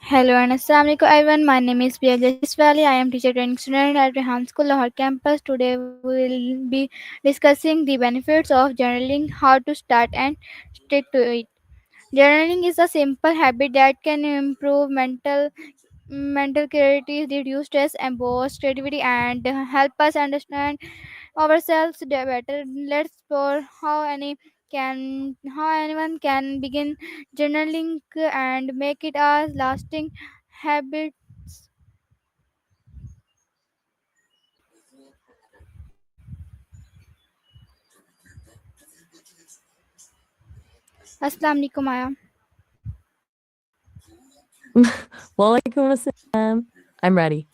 Hello and Assalamualaikum everyone. My name is Priya Justice Valley. I am teacher training student at Rehan School Lahore campus. Today we will be discussing the benefits of journaling, how to start and stick to it. Journaling is a simple habit that can improve mental clarity, reduce stress, and boost creativity, and help us understand ourselves better. Let's explore how anyone can begin journaling and make it a lasting habit. Assalamu alaikum, Maya. Walaikum assalam. I'm ready.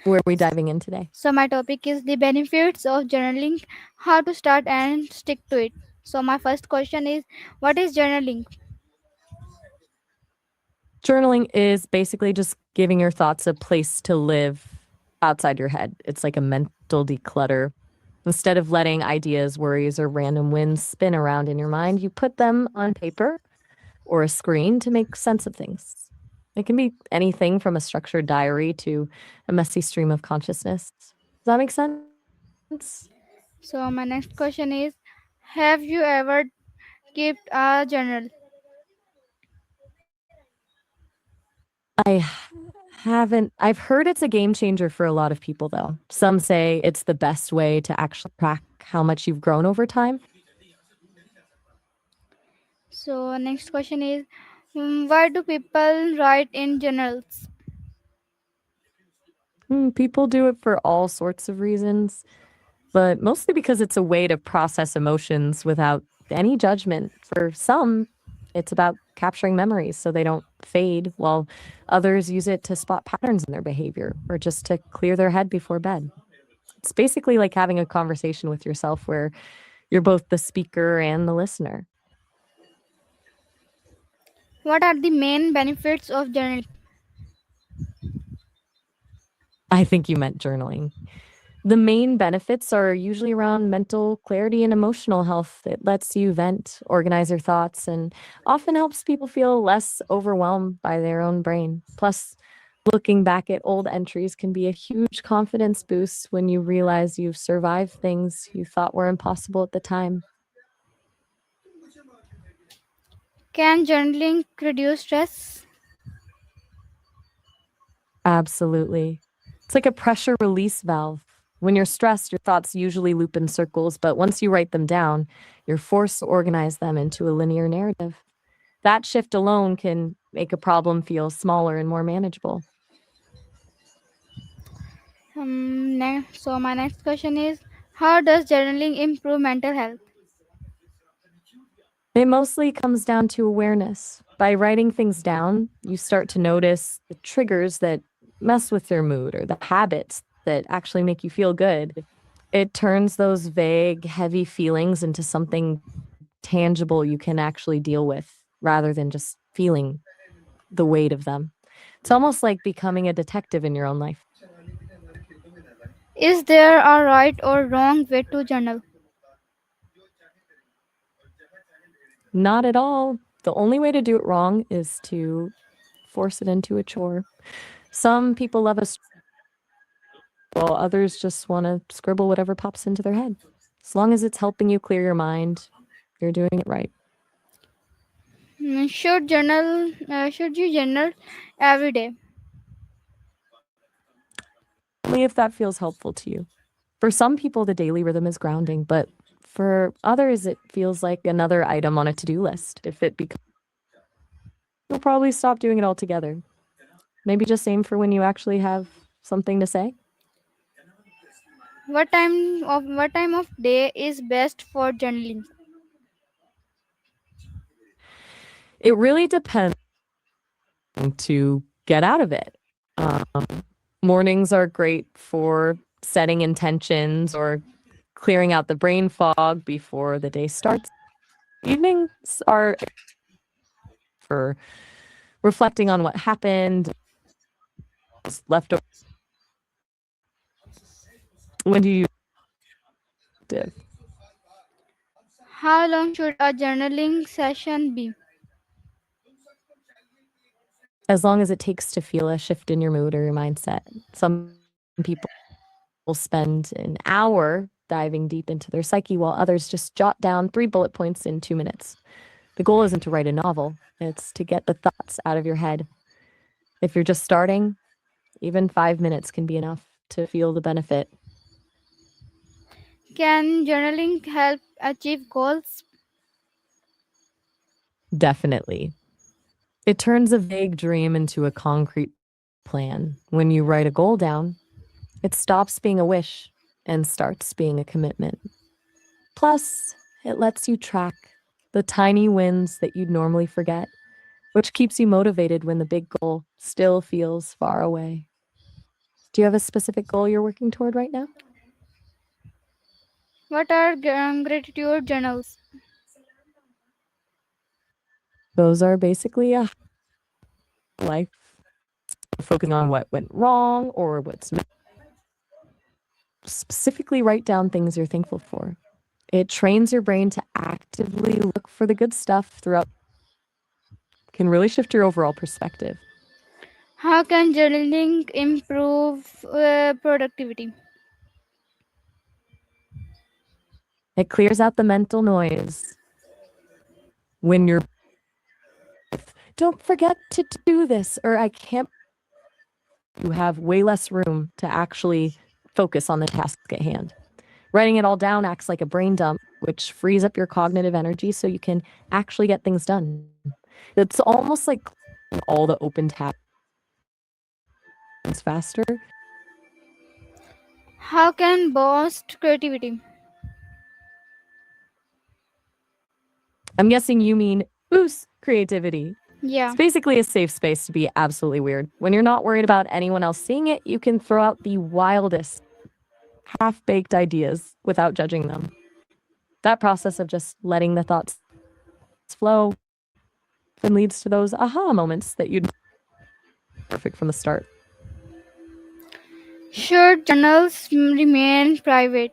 Where are we diving in today? So my topic is the benefits of journaling, how to start and stick to it. So my first question is, what is journaling? Journaling is basically just giving your thoughts a place to live outside your head. It's like a mental declutter. Instead of letting ideas, worries, or random wins spin around in your mind, you put them on paper or a screen to make sense of things. It can be anything from a structured diary to a messy stream of consciousness. Does that make sense? So my next question is, have you ever kept a journal? I haven't. I've heard it's a game changer for a lot of people, though. Some say it's the best way to actually track how much you've grown over time. So next question is, why do people write in journals? People do it for all sorts of reasons, but mostly because it's a way to process emotions without any judgment. For some, it's about capturing memories so they don't fade, while others use it to spot patterns in their behavior or just to clear their head before bed. It's basically like having a conversation with yourself where you're both the speaker and the listener. What are the main benefits of journaling? I think you meant journaling. The main benefits are usually around mental clarity and emotional health. It lets you vent, organize your thoughts, and often helps people feel less overwhelmed by their own brain. Plus, looking back at old entries can be a huge confidence boost when you realize you've survived things you thought were impossible at the time. Can journaling reduce stress? Absolutely. It's like a pressure release valve. When you're stressed, your thoughts usually loop in circles, but once you write them down, you're forced to organize them into a linear narrative. That shift alone can make a problem feel smaller and more manageable. So my next question is, how does journaling improve mental health? It mostly comes down to awareness. By writing things down, you start to notice the triggers that mess with your mood or the habits that actually make you feel good. It turns those vague, heavy feelings into something tangible you can actually deal with rather than just feeling the weight of them. It's almost like becoming a detective in your own life. Is there a right or wrong way to journal? Not at all. The only way to do it wrong is to force it into a chore. Some people love a while others just want to scribble whatever pops into their head. As long as it's helping you clear your mind, you're doing it right. Should you journal every day? Only if that feels helpful to you. For some people, the daily rhythm is grounding, but for others, it feels like another item on a to do list. If it becomes, you'll probably stop doing it altogether. Maybe just aim for when you actually have something to say. What time of day is best for journaling? It really depends to get out of it. Um, Mornings are great for setting intentions or clearing out the brain fog before the day starts. Evenings are for reflecting on what happened, left over. When do you do? How long should a journaling session be? as long as it takes to feel a shift in your mood or your mindset. Some people spend an hour diving deep into their psyche, while others just jot down 3 bullet points in 2 minutes. The goal isn't to write a novel, it's to get the thoughts out of your head. If you're just starting, even 5 minutes can be enough to feel the benefit. Can journaling help achieve goals? Definitely. It turns a vague dream into a concrete plan. When you write a goal down, it stops being a wish and starts being a commitment. Plus, it lets you track the tiny wins that you'd normally forget, which keeps you motivated when the big goal still feels far away. Do you have a specific goal you're working toward right now? What are gratitude journals? Those are basically a life focusing on what went wrong or what's specifically write down things you're thankful for. It trains your brain to actively look for the good stuff throughout, can really shift your overall perspective. How can journaling improve productivity? It clears out the mental noise when you're, don't forget to do this, or I can't. You have way less room to actually focus on the task at hand. Writing it all down acts like a brain dump, which frees up your cognitive energy so you can actually get things done. It's almost like all the open tabs faster. How can boost creativity? I'm guessing you mean boost creativity. Yeah. It's basically a safe space to be absolutely weird. When you're not worried about anyone else seeing it, you can throw out the wildest, half baked ideas without judging them. That process of just letting the thoughts flow then leads to those aha moments that you'd perfect from the start. Should journals remain private?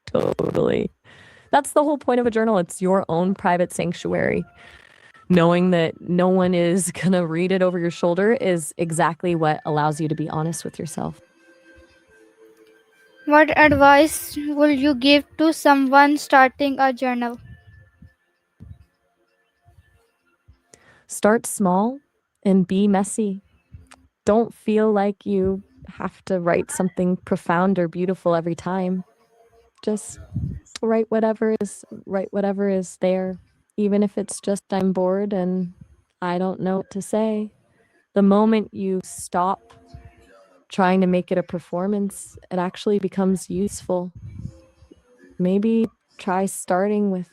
Totally. That's the whole point of a journal. It's your own private sanctuary. Knowing that no one is going to read it over your shoulder is exactly what allows you to be honest with yourself. What advice would you give to someone starting a journal? Start small and be messy. Don't feel like you have to write something profound or beautiful every time. Just write whatever is there, even if it's just I'm bored and I don't know what to say. The moment you stop trying to make it a performance, it actually becomes useful. Maybe try starting with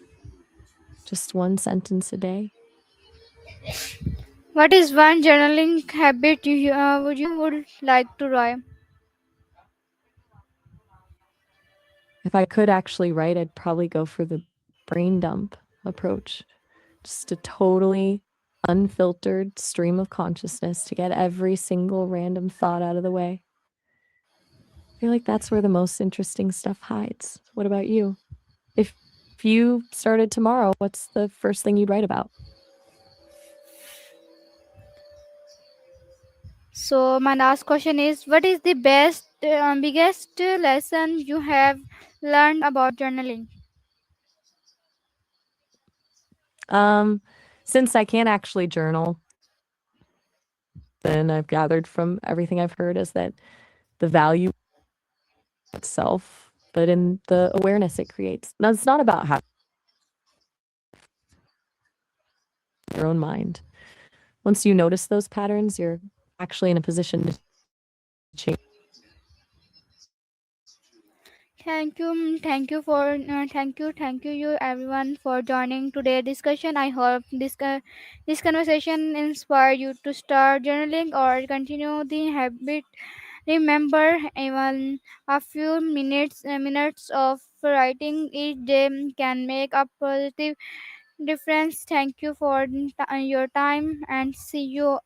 just one sentence a day. What is one journaling habit would like to try? If I could actually write, I'd probably go for the brain dump approach. Just a totally unfiltered stream of consciousness to get every single random thought out of the way. I feel like that's where the most interesting stuff hides. What about you? If you started tomorrow, what's the first thing you'd write about? So my last question is: what is the biggest lesson you have learned about journaling? Um, since I can't actually journal, then I've gathered from everything I've heard is that the value itself, but in the awareness it creates. Now, it's not about having your own mind. Once you notice those patterns, you're actually in a position to change. Thank you, you everyone for joining today's discussion. I hope this conversation inspire you to start journaling or continue the habit. Remember, even a few minutes of writing each day can make a positive difference. Thank you for your time, and see you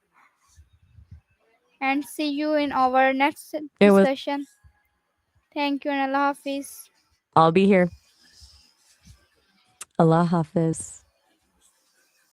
in our next It was, discussion. Thank you and Allah Hafiz. I'll be here. Allah Hafiz.